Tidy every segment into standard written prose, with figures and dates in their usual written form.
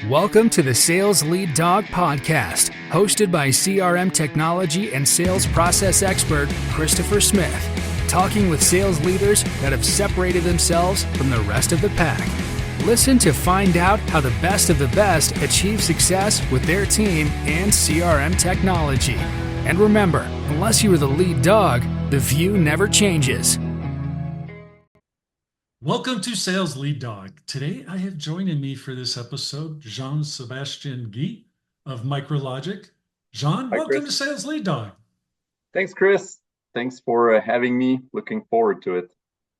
Welcome to the Sales Lead Dog Podcast, hosted by CRM technology and sales process expert Christopher Smith, talking with sales leaders that have separated themselves from the rest of the pack. Listen to find out how the best of the best achieve success with their team and CRM technology. And remember, unless you are the lead dog, the view never changes. Welcome to Sales Lead Dog. Today I have joining me for this episode Jean-Sebastien Guy of MicroLogic. Jean, Hi, welcome Chris. to Sales Lead Dog. Thanks, Chris. Thanks for having me. Looking forward to it.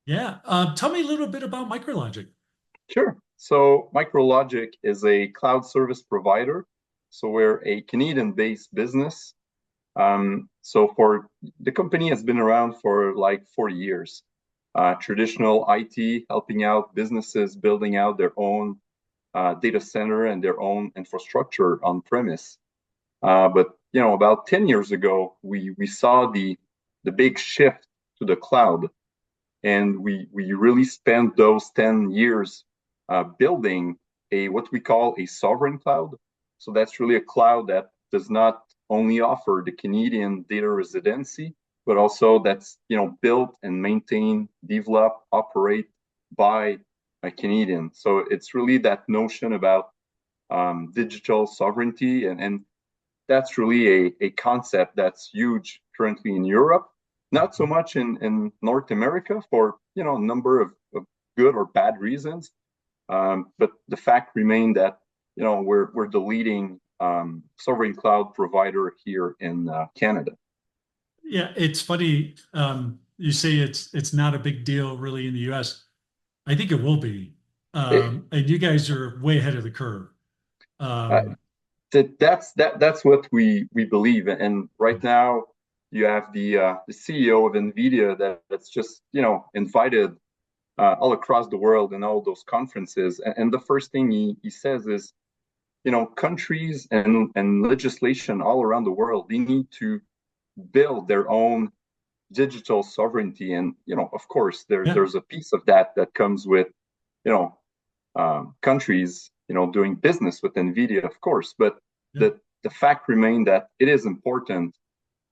Yeah, tell me a little bit about MicroLogic. Sure. So MicroLogic is a cloud service provider. So we're a Canadian-based business. So the company has been around for like 40 years. Traditional IT, helping out businesses building out their own data center and their own infrastructure on premise. But about 10 years ago, we saw the big shift to the cloud, and we really spent those 10 years building what we call a sovereign cloud. So that's really a cloud that does not only offer the Canadian data residency, but also that's built and maintained, developed, operate by a Canadian. So it's really that notion about digital sovereignty, and that's really a concept that's huge currently in Europe, not so much in North America for a number of good or bad reasons. But the fact remains that we're the leading sovereign cloud provider here in Canada. Yeah, it's funny. You say it's not a big deal really in the US. I think it will be. And you guys are way ahead of the curve. That's what we believe. And right now you have the CEO of NVIDIA that's just invited all across the world in all those conferences. And the first thing he says is, countries and legislation all around the world, they need to build their own digital sovereignty. And of course there's a piece of that comes with countries doing business with NVIDIA, of course, but the fact remains that it is important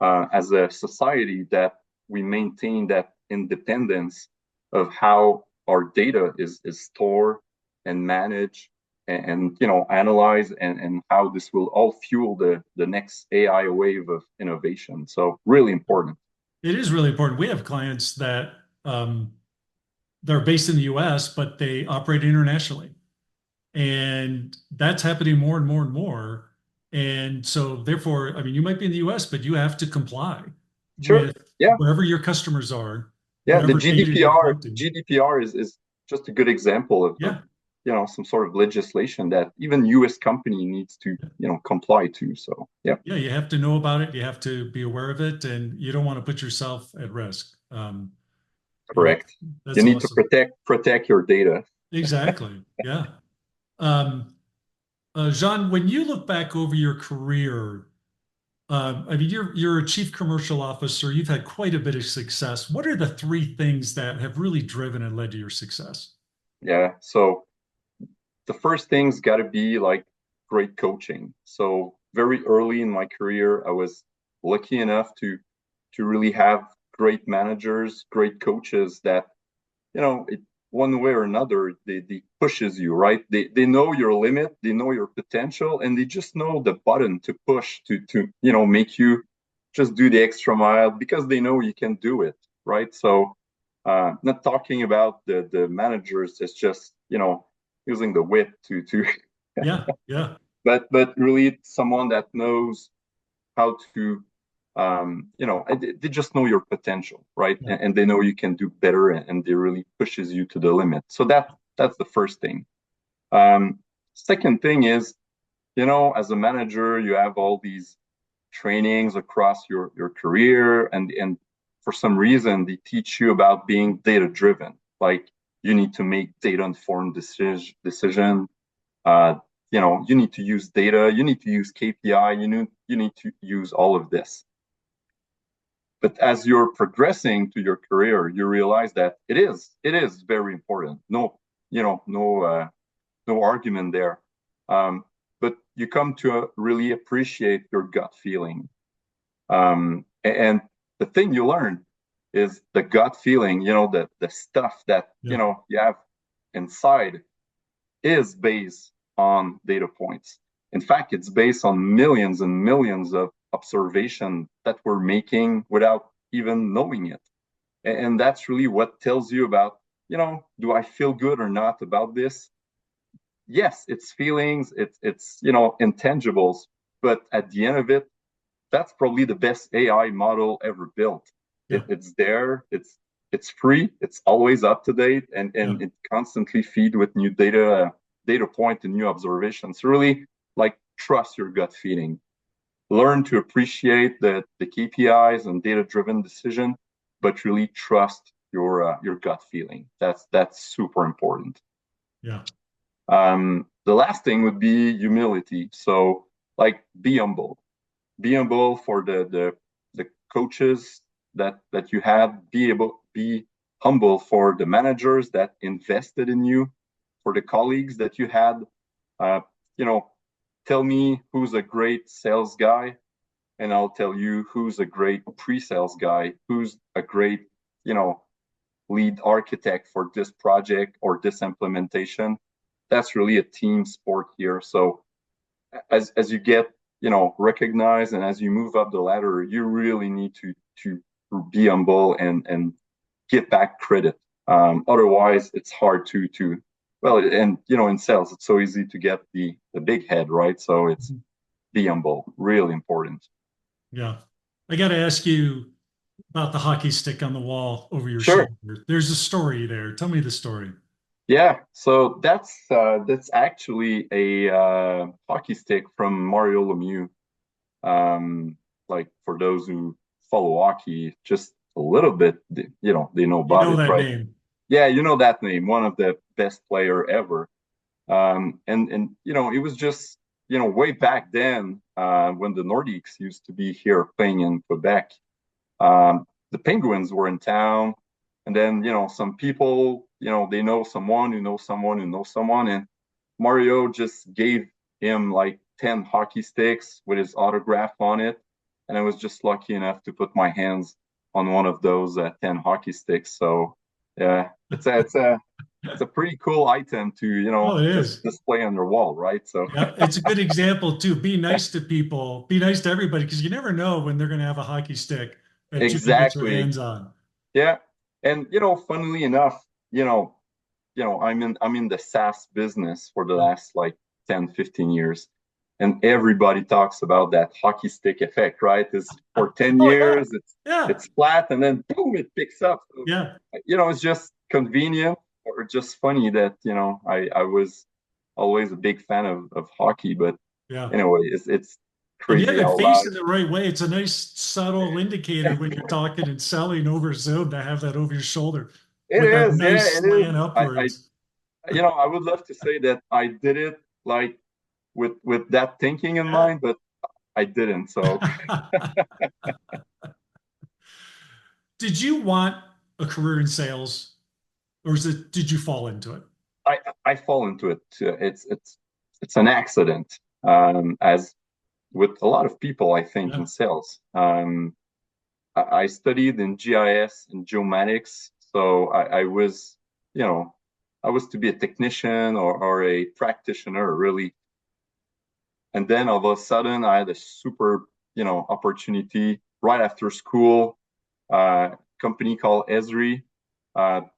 as a society that we maintain that independence of how our data is stored and managed and analyze, and how this will all fuel the next AI wave of innovation. So really important. It is really important. We have clients that they're based in the US, but they operate internationally. And that's happening more and more and more. And so therefore, I mean, you might be in the US, but you have to comply with wherever your customers are. Yeah, the GDPR is just a good example of some sort of legislation that even U.S. company needs to comply to. So you have to know about it. You have to be aware of it, and you don't want to put yourself at risk. Correct. You need to protect your data. Exactly. Yeah. Jean, when you look back over your career, I mean, you're a chief commercial officer. You've had quite a bit of success. What are the three things that have really driven and led to your success? Yeah. So the first thing's got to be like great coaching. So very early in my career, I was lucky enough to really have great managers, great coaches that, one way or another, they pushes you, right? They know your limit, they know your potential, and they just know the button to push to make you just do the extra mile because they know you can do it, right? So not talking about the managers, it's just, using the whip to but really someone that knows how to they just know your potential, right? And they know you can do better, and they really pushes you to the limit. So that's the first thing. Second thing is, as a manager, you have all these trainings across your career, and for some reason they teach you about being data driven, like you need to make data informed decision. You need to use data, you need to use KPI, you need to use all of this. But as you're progressing to your career, you realize that it is very important. No argument there. But you come to really appreciate your gut feeling. And the thing you learn is the gut feeling, the stuff that, you have inside is based on data points. In fact, it's based on millions and millions of observations that we're making without even knowing it. And that's really what tells you about, do I feel good or not about this? Yes, it's feelings, it's intangibles, but at the end of it, that's probably the best AI model ever built. It's there, it's free, it's always up to date, and it constantly feed with new data point and new observations. So really, like, trust your gut feeling. Learn to appreciate the KPIs and data-driven decision, but really trust your gut feeling. That's super important. Yeah. The last thing would be humility. So, like, be humble. Be humble for the coaches that you have. Be humble for the managers that invested in you, for the colleagues that you had. Tell me who's a great sales guy, and I'll tell you who's a great pre-sales guy, who's a great, lead architect for this project or this implementation. That's really a team sport here. So as you get, recognized, and as you move up the ladder, you really need to be humble and give back credit. Otherwise, it's hard to well, and in sales, it's so easy to get the big head, right? So it's be humble, really important. Yeah. I got to ask you about the hockey stick on the wall over your Sure. shoulder. There's a story there. Tell me the story. Yeah, so that's actually a hockey stick from Mario Lemieux. Like, for those who follow hockey just a little bit, they know about it, That right? name. Yeah, you know that name, one of the best player ever. And it was just way back then, when the Nordiques used to be here playing in Quebec. The Penguins were in town, and then some people, they know someone who knows someone who knows someone, and Mario just gave him like 10 hockey sticks with his autograph on it, and I was just lucky enough to put my hands on one of those 10 hockey sticks. So yeah, it's a pretty cool item to Oh, it just is. display on your wall, right? So Yeah, it's a good example too. Be nice to people. Be nice to everybody, because you never know when they're going to have a hockey stick that you can get your exactly. hands on. Yeah. And funnily enough, I'm in the SaaS business for the Yeah. last like 10, 15 years. And everybody talks about that hockey stick effect, right? Is for 10 Oh yeah, years, yeah, it's flat, and then boom, it picks up. So, yeah. it's just convenient, or just funny that, I was always a big fan of hockey, but Yeah. anyway, it's And you have crazy it how facing life. the right way. It's a nice subtle indicator when you're talking and selling over Zoom to have that over your shoulder It with that is, yeah, nice it is. slant upwards. I would love to say that I did it like with that thinking in Yeah. mind, but I didn't. So Did you want a career in sales, or did you fall into it? I fall into it. It's an accident, as with a lot of people, I think, Yeah. in sales. I studied in GIS and geomatics, so I was to be a technician or a practitioner, really. And then all of a sudden, I had a super, opportunity right after school. Company called Esri.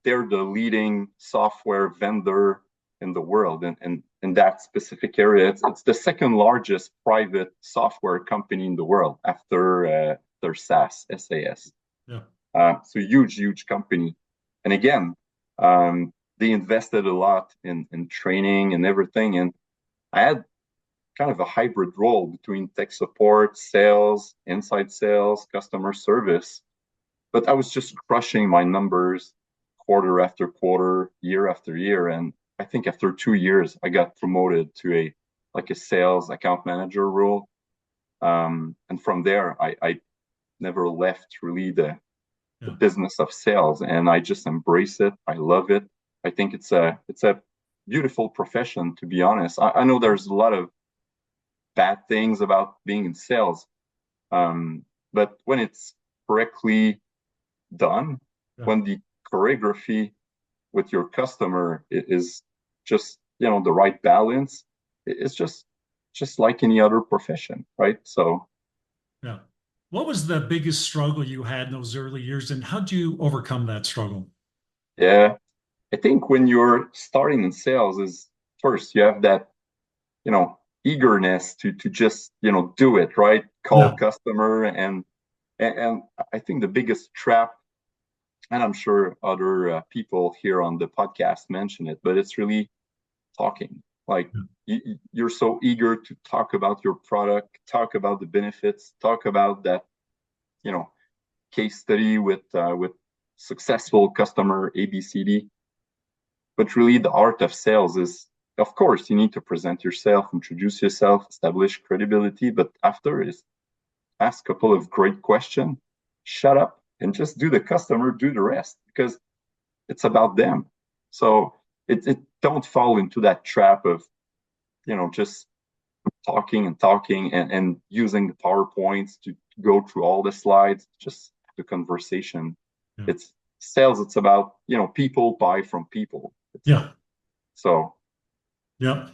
They're the leading software vendor in the world, and in that specific area. It's the second largest private software company in the world after their SAS. Yeah. So huge company. And again, they invested a lot in training and everything. And I had kind of a hybrid role between tech support, sales, inside sales, customer service. But I was just crushing my numbers quarter after quarter, year after year. And I think after 2 years, I got promoted to a sales account manager role. And from there, I never left really the Yeah. business of sales, and I just embrace it. I love it. I think it's a beautiful profession, to be honest. I know there's a lot of bad things about being in sales, but when it's correctly done, Yeah. when the choreography with your customer is just, you know, the right balance, it's just like any other profession, right? So Yeah. What was the biggest struggle you had in those early years, and how did you overcome that struggle? yeah, I think when you're starting in sales is first you have that, you know, eagerness to just, you know, do it, right? Call Yeah. customer and I think the biggest trap, and I'm sure other people here on the podcast mention it, but it's really talking. Like you're so eager to talk about your product, talk about the benefits, talk about that, you know, case study with successful customer ABCD. But really, the art of sales is, of course, you need to present yourself, introduce yourself, establish credibility. But after is ask a couple of great questions, shut up, and just do the customer, do the rest because it's about them. So it don't fall into that trap of, you know, just talking and talking and using the PowerPoints to go through all the slides, just the conversation. Yeah. It's sales, it's about, you know, people buy from people. Yeah. So Yeah.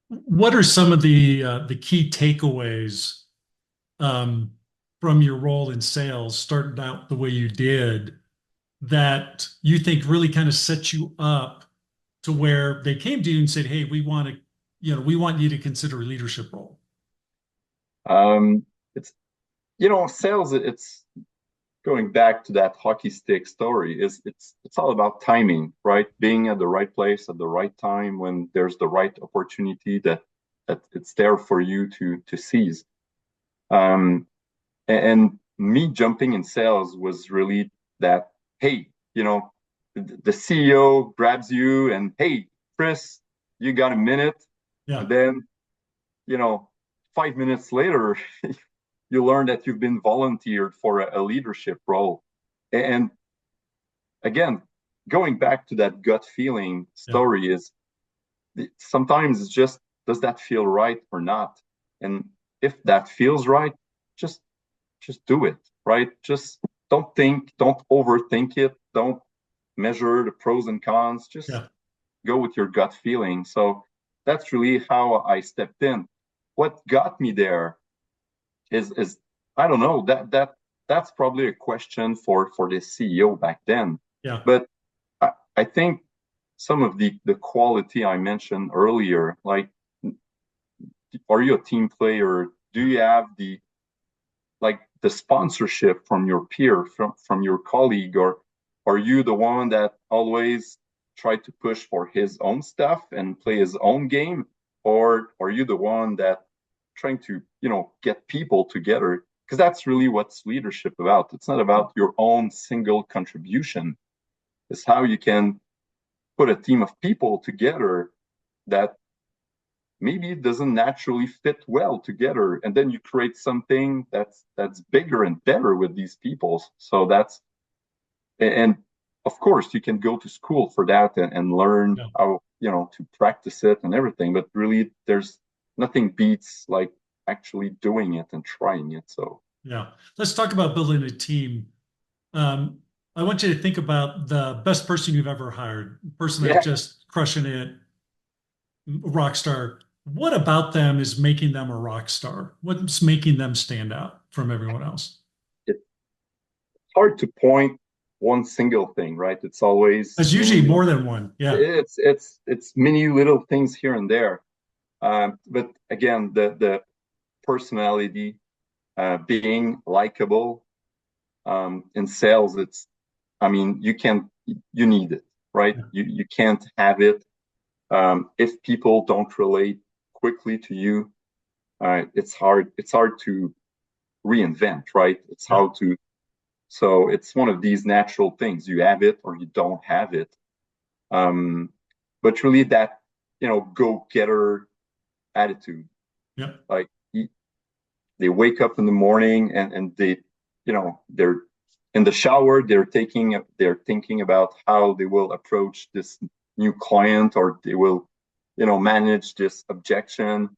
What are some of the key takeaways um, from your role in sales, starting out the way you did, that you think really kind of set you up to where they came to you and said, "Hey, we want you to consider a leadership role." it's, you know, sales, it's going back to that hockey stick story, is it's all about timing, right? Being at the right place at the right time when there's the right opportunity that it's there for you to seize. um and me jumping in sales was really that, hey, you know, the CEO grabs you and, hey, Chris, you got a minute? And Yeah. then, you know, 5 minutes later, you learn that you've been volunteered for a leadership role. And again, going back to that gut feeling Yeah. story is sometimes it's just, does that feel right or not? And if that feels right, just just do it, right? Just don't overthink it. Don't measure the pros and cons. Just Yeah. go with your gut feeling. So that's really how I stepped in. What got me there is I don't know, that's probably a question for the CEO back then. Yeah. But I think some of the quality I mentioned earlier, like, are you a team player? Do you have the, like, the sponsorship from your peer, from your colleague, or are you the one that always try to push for his own stuff and play his own game, or are you the one that trying to, you know, get people together? Because that's really what's leadership about. It's not about your own single contribution. It's how you can put a team of people together that maybe it doesn't naturally fit well together, and then you create something that's bigger and better with these people. So that's, and of course you can go to school for that and learn Yeah. how, you know, to practice it and everything, but really there's nothing beats like actually doing it and trying it. So Yeah. Let's talk about building a team. Um, I want you to think about the best person you've ever hired, person that's yeah, just crushing it, rock star. What about them is making them a rock star? What's making them stand out from everyone else? it's hard to point one single thing, right? It's always There's usually many, more than one. Yeah. it's many little things here and there. But again, the personality, being likable, in sales, it's, I mean, you need it, right? Yeah. You can't have it if people don't relate quickly to you. It's hard to reinvent, right? It's Yeah. how to, so it's one of these natural things. You have it or you don't have it. Um, but really that, you know, go-getter attitude, Yeah. like they wake up in the morning and they, you know, they're in the shower, they're thinking about how they will approach this new client, or they will, manage this objection,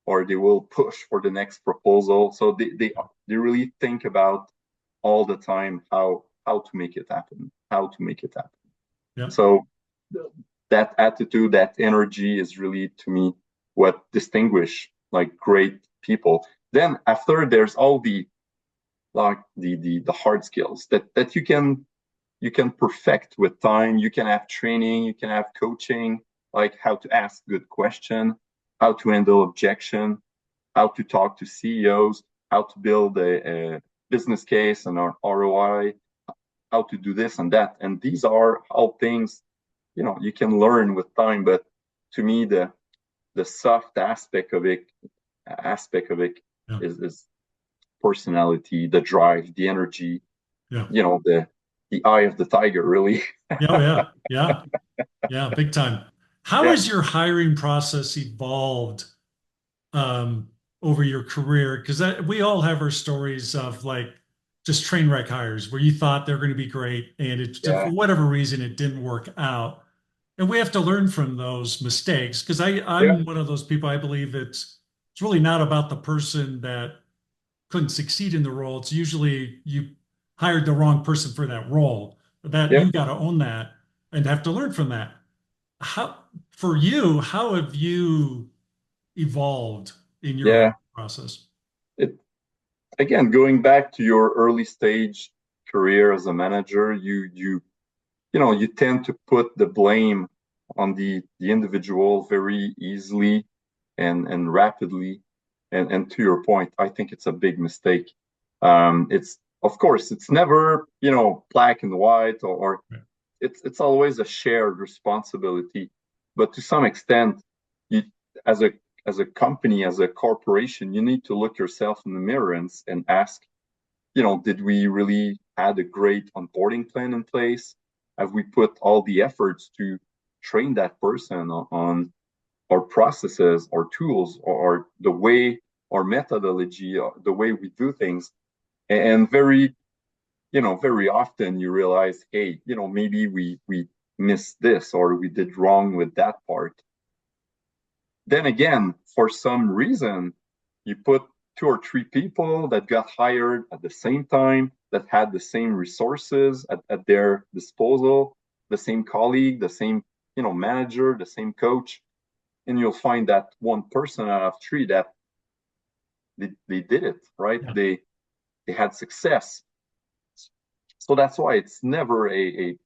or they will push for the next proposal. So they really think about all the time how to make it happen, Yeah. So that attitude, that energy is really, to me, what distinguish like great people. Then after, there's all the hard skills that you can perfect with time. You can have training, you can have coaching, like how to ask good question, how to handle objection, how to talk to CEOs, how to build a business case and an ROI, how to do this and that. And these are all things, you can learn with time. But to me, the soft aspect of it Yeah. is personality, the drive, the energy, Yeah. the eye of the tiger, really. Yeah, big time. How Yeah. has your hiring process evolved over your career? Because we all have our stories of like just train wreck hires where you thought they're going to be great and for whatever reason it didn't work out. And we have to learn from those mistakes, because I'm one of those people. I believe it's really not about the person that couldn't succeed in the role. It's usually you hired the wrong person for that role. That Yeah. you got to own that and have to learn from that. For you, how have you evolved in your Yeah. process? It again, going back to your early stage career as a manager, you tend to put the blame on the individual very easily and rapidly. And to your point, I think it's a big mistake. It's, of course, it's never, black and white, or Right. it's always a shared responsibility. But to some extent, you as a company, as a corporation, you need to look yourself in the mirror and ask, did we really had a great onboarding plan in place? Have we put all the efforts to train that person on our processes or tools, or the way, or methodology, or the way we do things? And very often you realize, hey, maybe we missed this, or we did wrong with that part. Then again, for some reason, you put 2 or 3 people that got hired at the same time, that had the same resources at their disposal, the same colleague, the same, manager, the same coach. And you'll find that one person out of 3 that they did it, right? Yeah. They had success. So that's why it's never a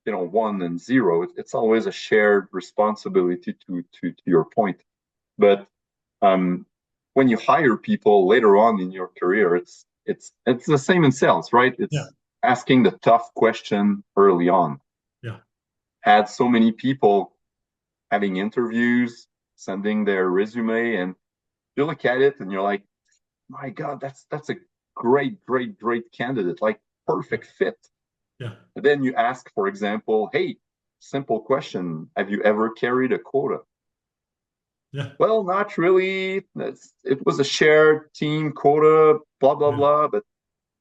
1 and 0. It's always a shared responsibility, to your point. But when you hire people later on in your career, it's the same in sales, right? It's asking the tough question early on. Yeah. Had so many people having interviews, sending their resume, and you look at it and you're like, my God, that's a great candidate, like perfect fit. Yeah. And then you ask, for example, hey, simple question, have you ever carried a quota? Yeah. Well, not really. It was a shared team quota, blah blah blah. But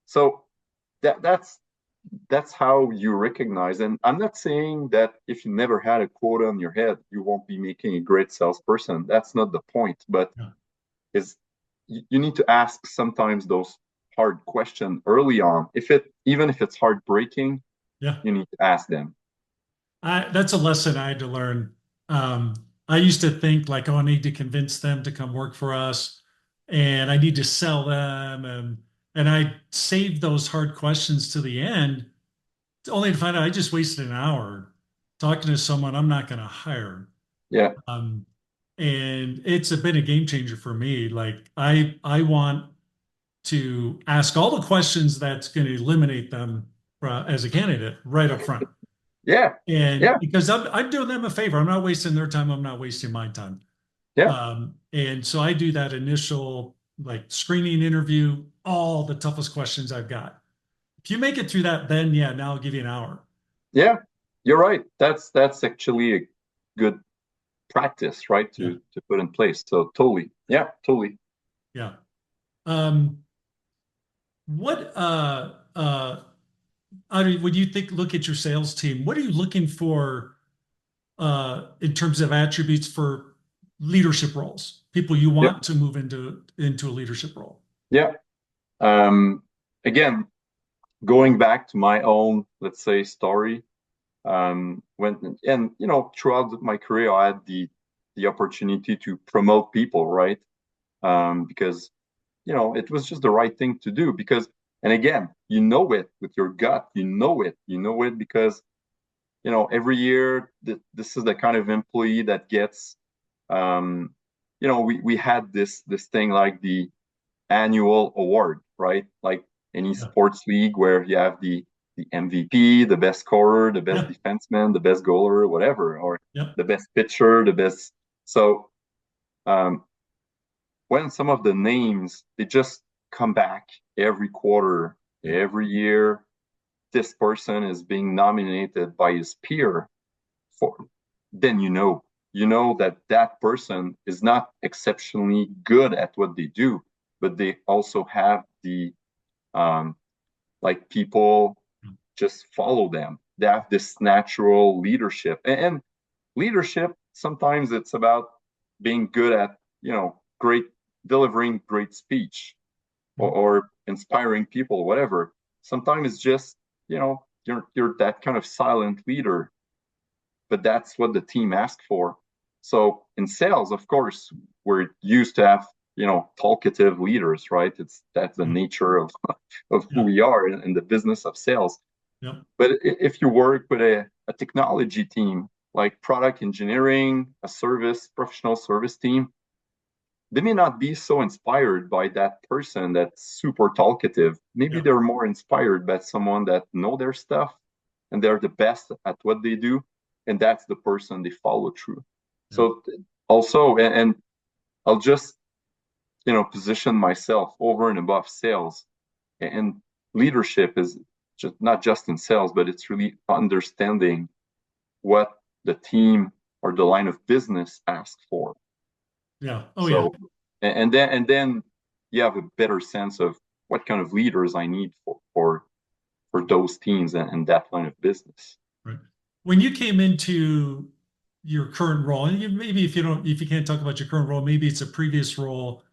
so that's how you recognize. And I'm not saying that if you never had a quota on your head, you won't be making a great salesperson. That's not the point. But is you need to ask sometimes those hard questions early on. Even if it's heartbreaking, you need to ask them. That's a lesson I had to learn. I used to think like, oh, I need to convince them to come work for us, and I need to sell them, and I saved those hard questions to the end, only to find out I just wasted an hour talking to someone I'm not going to hire. Yeah. And it's been a game changer for me. Like I want to ask all the questions that's going to eliminate them as a candidate right up front. Yeah. And because I'm doing them a favor. I'm not wasting their time. I'm not wasting my time. Yeah. And so I do that initial like screening interview, all the toughest questions I've got. If you make it through that, then now I'll give you an hour. Yeah, you're right. That's actually a good practice, right? To put in place. So totally. Yeah, totally. Yeah. What when you look at your sales team, what are you looking for in terms of attributes for leadership roles, people you Yeah, want to move into a leadership role? yeah. Um, Again, going back to my own, let's say, story, when and throughout my career, I had the opportunity to promote people, right? Because it was just the right thing to do. Because, and again, you know it with your gut, you know it because every year this is the kind of employee that gets, um, we had this thing like the annual award, right? Like any Yeah. sports league where you have the MVP, the best scorer, the best Yeah. defenseman, the best goaler, whatever, or Yeah. the best pitcher, the best. So um, when some of the names they just come back every quarter, Yeah. every year, this person is being nominated by his peer for, then you know that that person is not exceptionally good at what they do, but they also have the um, like people just follow them. They have this natural leadership, and leadership sometimes it's about being good at great delivering great speech or inspiring people, whatever. Sometimes it's just you're that kind of silent leader, but that's what the team asked for. So in sales, of course, we're used to have talkative leaders, right? That's the nature of who Yeah. we are in the business of sales. Yeah. But if you work with a technology team like product engineering, a professional service team, they may not be so inspired by that person that's super talkative. Maybe Yeah. they're more inspired by someone that know their stuff and they're the best at what they do, and that's the person they follow through. Yeah. So also, and I'll just position myself over and above sales, and leadership is just not just in sales, but it's really understanding what the team or the line of business asks for. Yeah. Oh, yeah. So, and then you have a better sense of what kind of leaders I need for those teams and that line of business. Right. When you came into your current role, and maybe if you can't talk about your current role, maybe it's a previous role.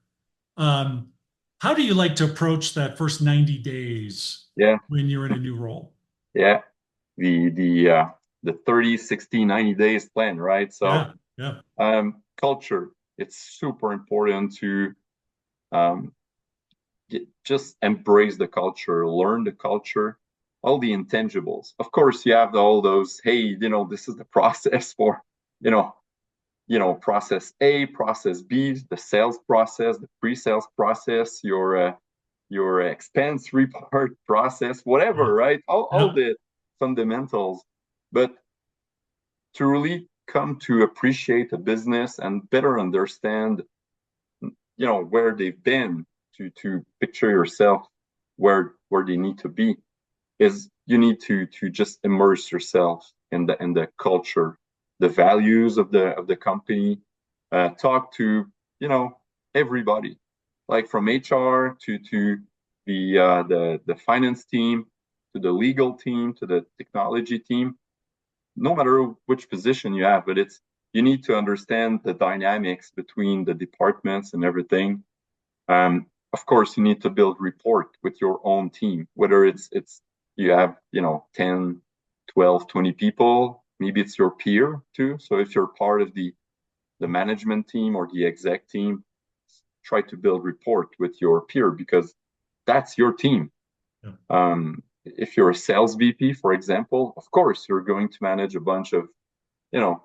Um, how do you like to approach that first 90 days Yeah, when you're in a new role? yeah. The 30, 60, 90 days plan, right? So Yeah. Yeah. culture, it's super important to um, just embrace the culture, learn the culture, all the intangibles. Of course, you have all those, hey, this is the process for, you know, process A, process B, the sales process, the pre-sales process, your expense report process, whatever, Yeah. right? All Yeah. the fundamentals. But to really come to appreciate a business and better understand where they've been, to picture yourself where they need to be, is you need to just immerse yourself in the culture, the values of the company. Talk to everybody, like from HR to the finance team, to the legal team, to the technology team, no matter which position you have. But you need to understand the dynamics between the departments and everything. Of course, you need to build rapport with your own team, whether it's you have 10, 12, 20 people. Maybe it's your peer too. So if you're part of the management team or the exec team, try to build rapport with your peer because that's your team. Yeah. If you're a sales VP, for example, of course you're going to manage a bunch of you know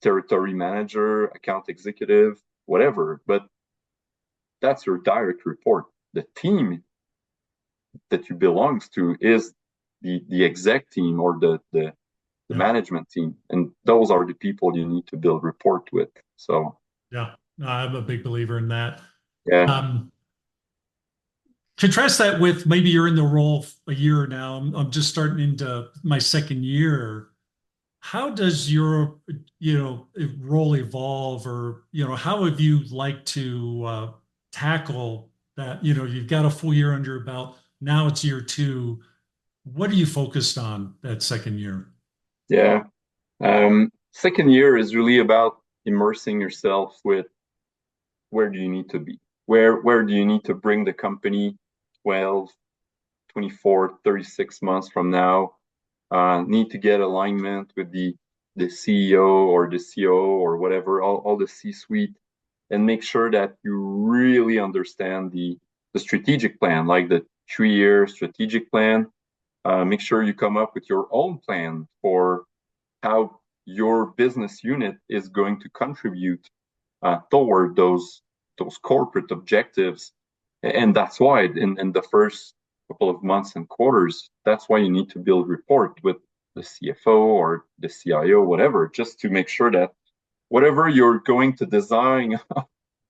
territory manager, account executive, whatever, but that's your direct report. The team that you belongs to is the exec team or the Yeah. management team, and those are the people you need to build rapport with. So Yeah. No, I'm a big believer in that. yeah, Um, Contrast that with maybe you're in the role a year now. I'm just starting into my second year. How does your role evolve, or how have you like to tackle that? You've got a full year under your belt. Now it's year two. What are you focused on that second year? Yeah. Second year is really about immersing yourself with where do you need to be? Where do you need to bring the company 12, 24, 36 months from now? Need to get alignment with the CEO or the COO or whatever, all the C-suite, and make sure that you really understand the strategic plan, like the 3-year strategic plan. Make sure you come up with your own plan for how your business unit is going to contribute toward those corporate objectives. And that's why in the first couple of months and quarters, that's why you need to build rapport with the CFO or the CIO, whatever, just to make sure that whatever you're going to design Yeah.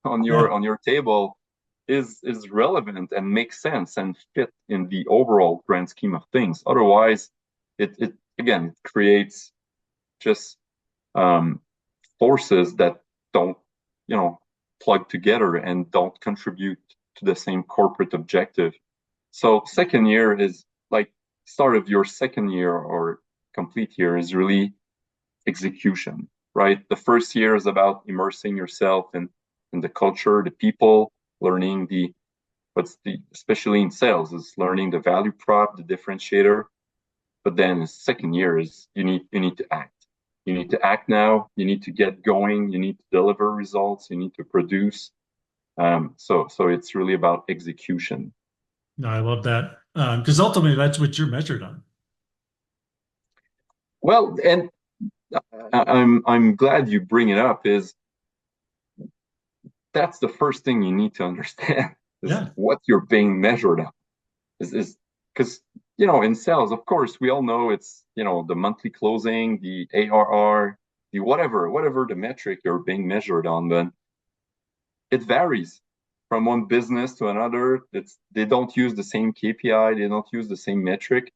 on your table is relevant and makes sense and fit in the overall grand scheme of things. Otherwise, it again it creates just forces that don't, plug together and don't contribute to the same corporate objective. So second year is like start of your second year or complete year is really execution, right? The first year is about immersing yourself in the culture, the people, learning especially in sales is learning the value prop, the differentiator. But then the second year is you need to act. You need to act now. You need to get going. You need to deliver results. You need to produce. So it's really about execution. No, I love that. Because ultimately that's what you're measured on. Well, and I'm glad you bring it up. Is that's the first thing you need to understand is Yeah. what you're being measured on. Is because in sales, of course, we all know it's the monthly closing, the ARR, the whatever the metric you're being measured on, but it varies from one business to another. They don't use the same KPI, they don't use the same metric.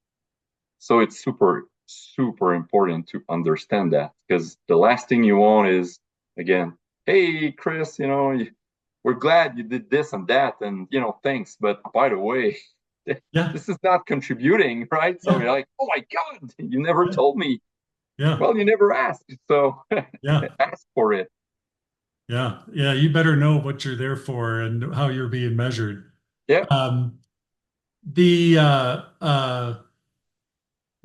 So it's super important to understand that because the last thing you want is again, hey Chris, we're glad you did this and that, and thanks, but by the way, Yeah. this is not contributing, right? So Yeah. you're like, oh my God, you never Yeah. told me. Yeah. Well, you never asked, so Yeah. ask for it. Yeah. Yeah. You better know what you're there for and how you're being measured. Yeah, Um, the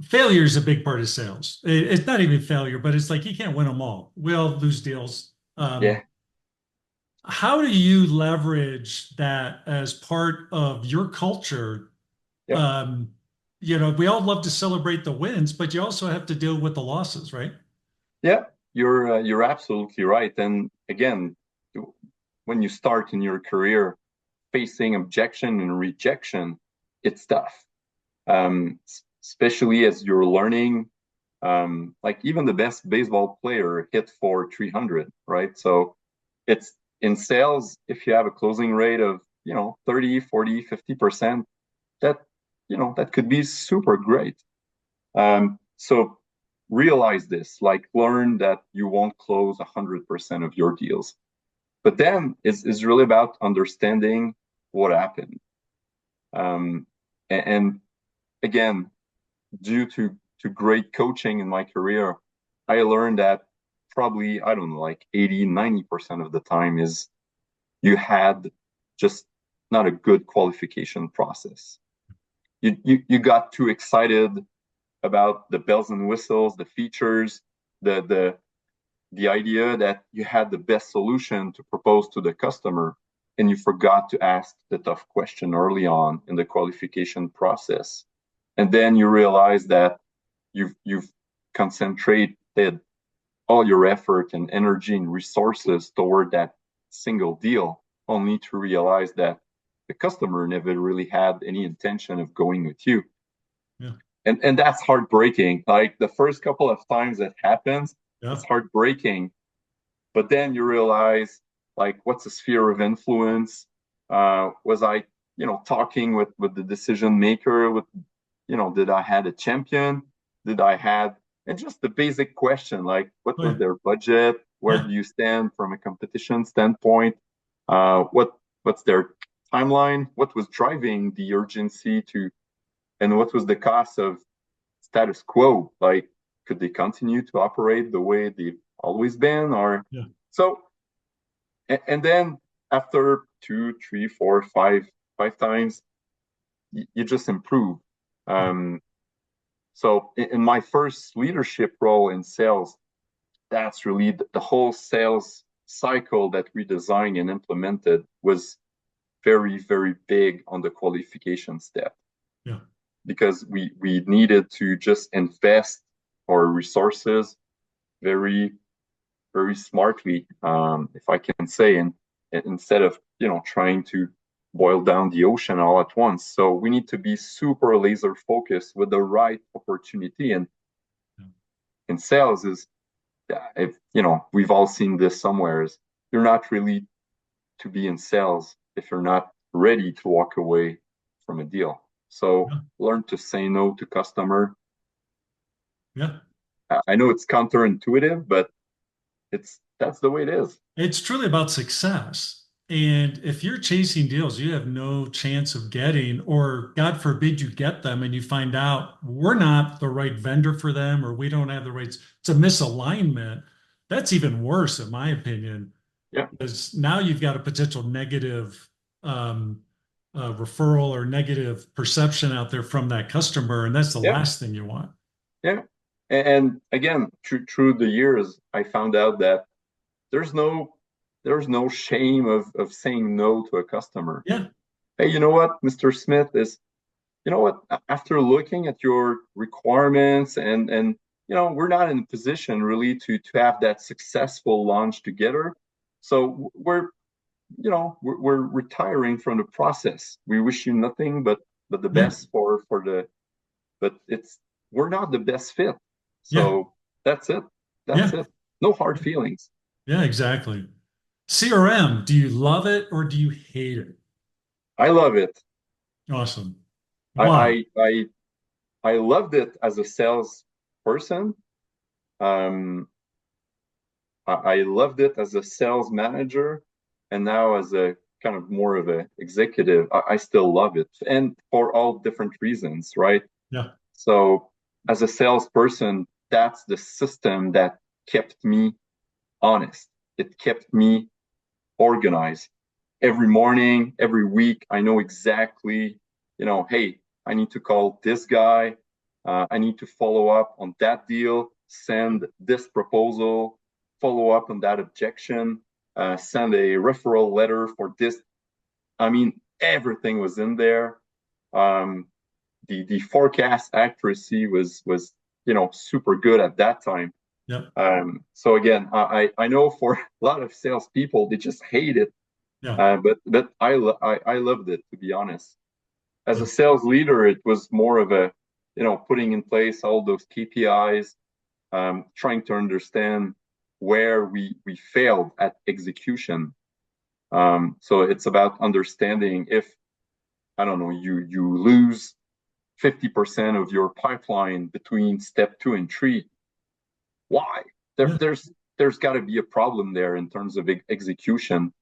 failure is a big part of sales. It's not even failure, but it's like you can't win them all. We all lose deals. yeah, How do you leverage that as part of your culture? yeah, Um, we all love to celebrate the wins, but you also have to deal with the losses, right? yeah. You're absolutely right. And again, when you start in your career facing objection and rejection, it's tough. Especially as you're learning. Like even the best baseball player hit for 300, right? So it's in sales, if you have a closing rate of 30, 40, 50%, that that could be super great. So realize this, like learn that you won't close 100% of your deals. But then it's really about understanding what happened. And again, due to great coaching in my career, I learned that probably, I don't know, like 80, 90% of the time is you had just not a good qualification process. You got too excited about the bells and whistles, the features, the idea that you had the best solution to propose to the customer, and you forgot to ask the tough question early on in the qualification process. And then you realize that you've concentrated all your effort and energy and resources toward that single deal, only to realize that the customer never really had any intention of going with you. Yeah. And that's heartbreaking. Like the first couple of times that happens, Yeah. it's heartbreaking. But then you realize, like, what's the sphere of influence? Was I, talking with the decision maker? With, did I had a champion? Did I had, and just the basic question, like, what Oh, was yeah. their budget? Where Yeah. do you stand from a competition standpoint? What's their timeline? What was driving the urgency to and what was the cost of status quo? Like, could they continue to operate the way they've always been, or so? And then after 2, 3, 4, 5 times, you just improve. So in my first leadership role in sales, that's really the whole sales cycle that we designed and implemented was very, very big on the qualification step. Yeah. Because we needed to just invest our resources very, very smartly, if I can say, and instead of trying to boil down the ocean all at once. So we need to be super laser focused with the right opportunity. And in sales is, if we've all seen this somewhere, is you're not really to be in sales if you're not ready to walk away from a deal. So learn to say no to customer. Yeah. I know it's counterintuitive, but that's the way it is. It's truly about success. And if you're chasing deals you have no chance of getting, or God forbid you get them and you find out we're not the right vendor for them, or we don't have the rights, it's a misalignment. That's even worse, in my opinion. Yeah. Because now you've got a potential negative referral or negative perception out there from that customer, and that's the last thing you want. Yeah. And again, through the years, I found out that there's no shame of saying no to a customer. Yeah. Hey, you know what, Mr. Smith, after looking at your requirements and we're not in a position really to have that successful launch together. So we're retiring from the process. We wish you nothing but the best for but we're not the best fit. So that's it. That's it. No hard feelings. Yeah, exactly. CRM, do you love it or do you hate it? I love it. Awesome. Why? I loved it as a sales person. I loved it as a sales manager, and now as a kind of more of an executive, I still love it, and for all different reasons, right? Yeah. So as a salesperson, that's the system that kept me honest. It kept me organized. Every morning, every week, I know exactly, hey, I need to call this guy. I need to follow up on that deal, send this proposal, follow up on that objection, send a referral letter for this. I mean, everything was in there. The forecast accuracy was super good at that time. Yep. So again, I know for a lot of salespeople, they just hate it. Yeah. But I loved it, to be honest. As a sales leader, it was more of a putting in place all those KPIs, trying to understand where we failed at execution. So it's about understanding if, I don't know, you lose 50% of your pipeline between step 2 and 3. Why? There's got to be a problem there in terms of execution.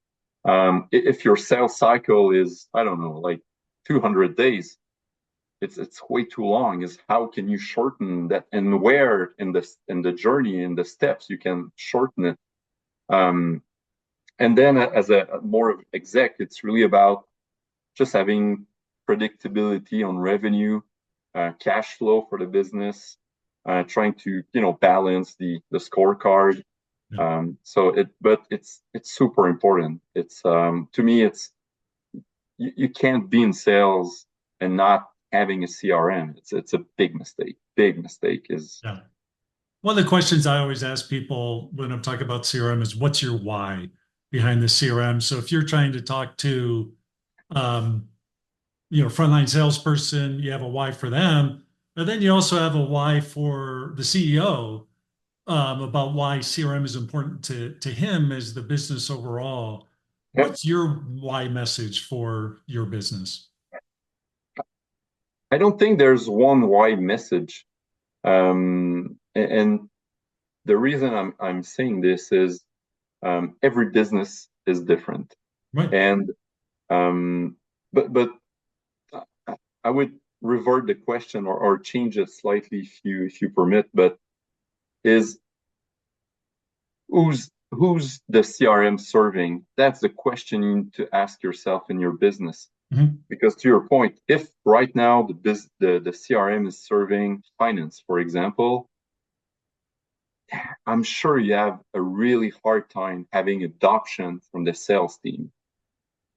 If your sales cycle is, I don't know, like 200 days, it's way too long. Is how can you shorten that, and where in the journey, in the steps, you can shorten it. And then as a more of exec, it's really about just having predictability on revenue, cash flow for the business, trying to balance the scorecard. But it's super important. It's to me, it's you can't be in sales and not having a CRM. It's a big mistake. Big mistake is. Yeah. One of the questions I always ask people when I'm talking about CRM is, what's your why behind the CRM? So if you're trying to talk to, frontline salesperson, you have a why for them, but then you also have a why for the CEO, about why CRM is important to him as the business overall. What's your why message for your business? I don't think there's one why message. And the reason I'm saying this is every business is different. Right. And but I would revert the question or change it slightly if you permit, but is who's the CRM serving? That's the question you need to ask yourself in your business. Mm-hmm. Because to your point, if right now the CRM is serving finance, for example, I'm sure you have a really hard time having adoption from the sales team.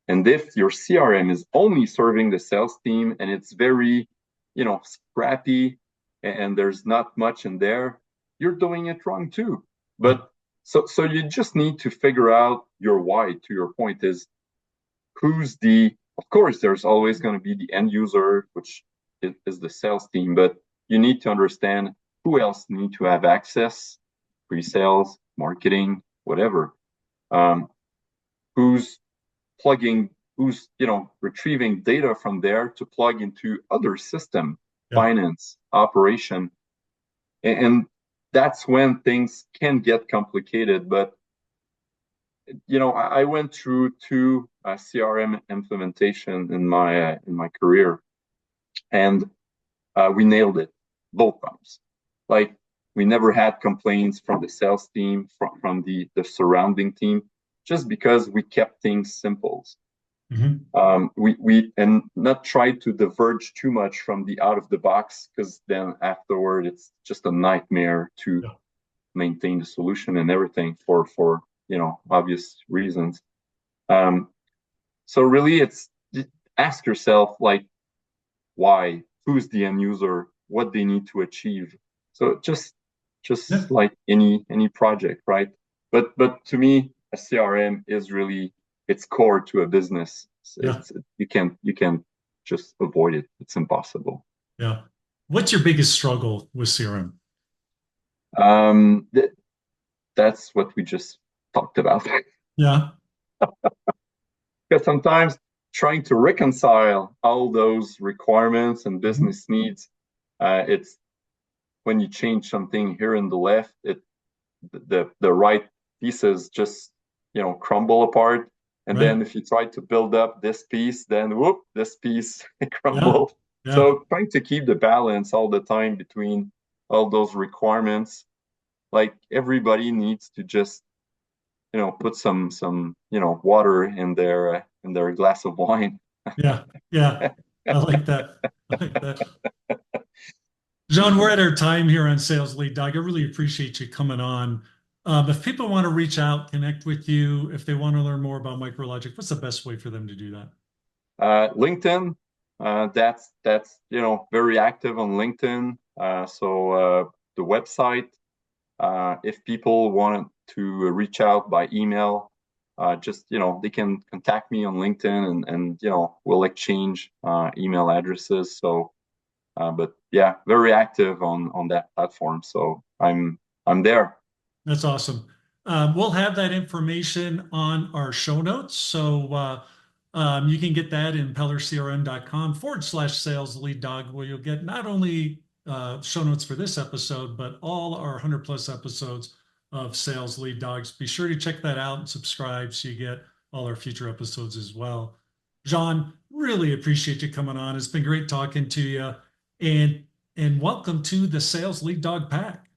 And if your CRM is only serving the sales team and it's very, scrappy and there's not much in there, you're doing it wrong too. But so you just need to figure out your why. To your point is of course, there's always going to be the end user, which is the sales team, but you need to understand who else need to have access, pre-sales, marketing, whatever. Who's retrieving data from there to plug into other system, finance, operation. And that's when things can get complicated. But, I went through 2 CRM implementation in my career, and we nailed it both times. Like, we never had complaints from the sales team, from the surrounding team, just because we kept things simple. Mm-hmm. We and not try to diverge too much from the out of the box, because then afterward it's just a nightmare to maintain the solution and everything for obvious reasons. So really, it's ask yourself, like, why, who's the end user, what they need to achieve. So just like any project, right? But to me, a CRM is really, it's core to a business. You can't just avoid it. It's impossible. Yeah. What's your biggest struggle with CRM? That's what we just talked about. Yeah. Because sometimes trying to reconcile all those requirements and business needs, it's when you change something here in the left, the right pieces just crumble apart. And then if you try to build up this piece, then whoop, this piece crumbled. Yeah. So trying to keep the balance all the time between all those requirements, like everybody needs to just put some water in their glass of wine. Yeah. I like that. Jean, we're at our time here on Sales Lead Dog. I really appreciate you coming on. If people want to reach out, connect with you, if they want to learn more about MicroLogic, what's the best way for them to do that? LinkedIn. That's very active on LinkedIn. So the website. If people want to reach out by email, just they can contact me on LinkedIn, and we'll exchange email addresses. So, but yeah, very active on that platform. So I'm there. That's awesome. We'll have that information on our show notes. So you can get that in impellercrm.com/sales lead dog, where you'll get not only show notes for this episode, but all our 100+ episodes of Sales Lead Dogs. Be sure to check that out and subscribe so you get all our future episodes as well. Jean, really appreciate you coming on. It's been great talking to you, and welcome to the Sales Lead Dog Pack.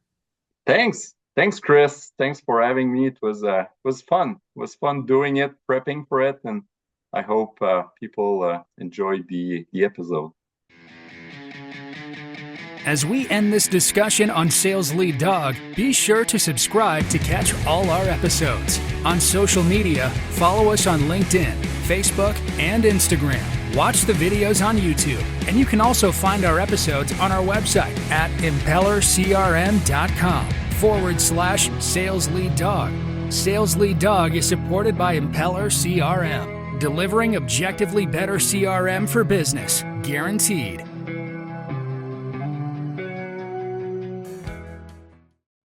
Thanks, Chris. Thanks for having me. It was fun. It was fun doing it, prepping for it, and I hope people enjoyed the episode. As we end this discussion on Sales Lead Dog, be sure to subscribe to catch all our episodes. On social media, follow us on LinkedIn, Facebook, and Instagram. Watch the videos on YouTube, and you can also find our episodes on our website at impellercrm.com/Sales Lead Dog. Sales Lead Dog is supported by Impeller CRM, delivering objectively better CRM for business, guaranteed.